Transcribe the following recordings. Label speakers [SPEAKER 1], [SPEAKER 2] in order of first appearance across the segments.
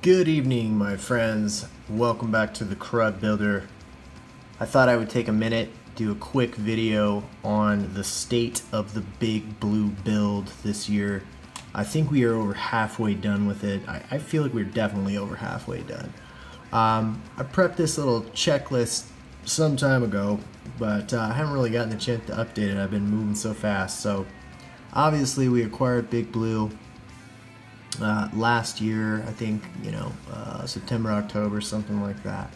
[SPEAKER 1] Good evening, my friends. Welcome back to the Crud Builder. I thought I would take a minute, do a quick video on the state of the Big Blue build this year. I think we are over halfway done with it. I feel like we're definitely over halfway done. I prepped this little checklist some time ago, but I haven't really gotten the chance to update it. I've been moving so fast. So obviously we acquired Big Blue last year, I think, September, October, something like that.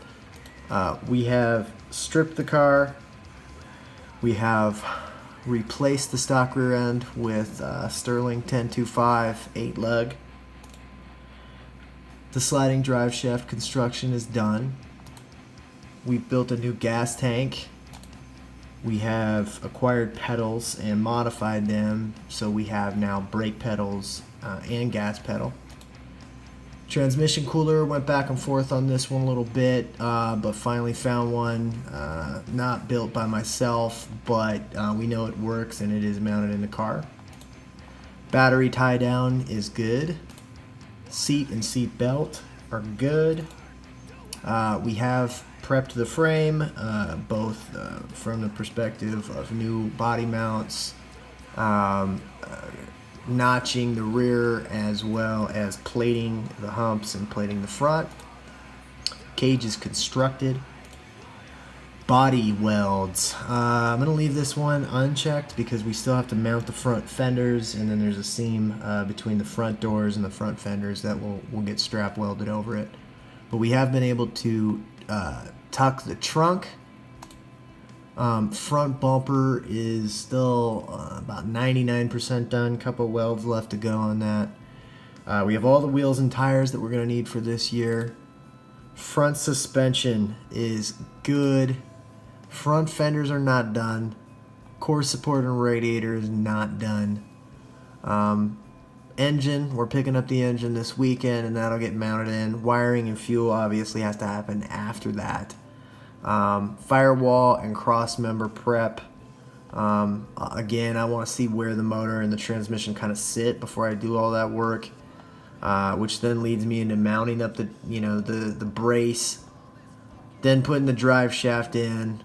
[SPEAKER 1] We have stripped the car. We have replaced the stock rear end with Sterling 1025 8 lug. The sliding drive shaft construction is done. We've built a new gas tank. We have acquired pedals and modified them, so we have now brake pedals and gas pedal. Transmission cooler, went back and forth on this one a little bit, but finally found one, not built by myself, but we know it works and it is mounted in the car. Battery tie down is good. Seat and seat belt are good. We have prepped the frame, both from the perspective of new body mounts, notching the rear, as well as plating the humps and plating the front. Cage is constructed. Body welds. I'm going to leave this one unchecked because we still have to mount the front fenders, and then there's a seam between the front doors and the front fenders that will get strap welded over it. But we have been able to tuck the trunk. Front bumper is still about 99% done. Couple welds left to go on that. We have all the wheels and tires that we're going to need for this year. Front suspension is good. Front fenders are not done. Core support and radiator is not done. Engine, we're picking up the engine this weekend and that'll get mounted in. Wiring and fuel obviously has to happen after that. Firewall and cross member prep. Again, I want to see where the motor and the transmission kind of sit before I do all that work, which then leads me into mounting up the brace, then putting the drive shaft in,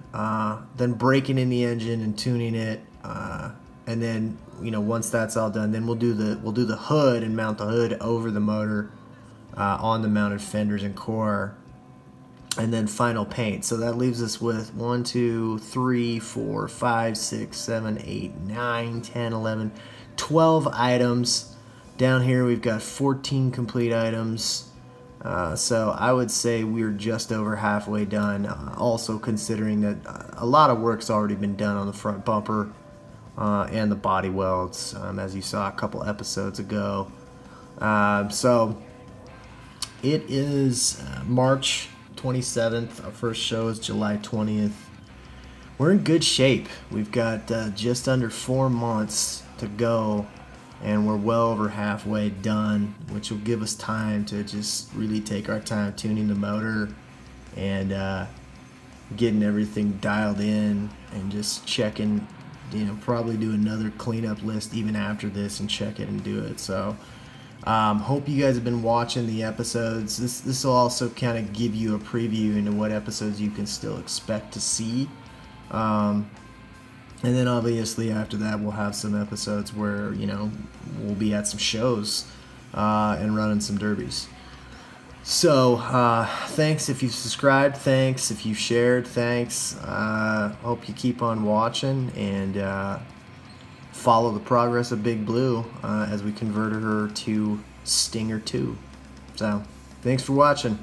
[SPEAKER 1] then breaking in the engine and tuning it, and then once that's all done, then we'll do the hood and mount the hood over the motor on the mounted fenders and core. And then final paint. So that leaves us with 1, 2, 3, 4, 5, 6, 7, 8, 9, 10, 11, 12 items. Down here we've got 14 complete items. So I would say we're just over halfway done. Also considering that a lot of work's already been done on the front bumper and the body welds, as you saw a couple episodes ago. So it is March 27th. Our first show is July 20th. We're in good shape. We've got just under 4 months to go, and we're well over halfway done, which will give us time to just really take our time tuning the motor and getting everything dialed in and just checking, probably do another cleanup list even after this and check it and do it. So hope you guys have been watching the episodes. This will also kind of give you a preview into what episodes you can still expect to see. And then obviously after that we'll have some episodes where, we'll be at some shows and running some derbies. So thanks if you've subscribed, thanks if you've shared, thanks. Hope you keep on watching and follow the progress of Big Blue as we converted her to Stinger 2. So, thanks for watching.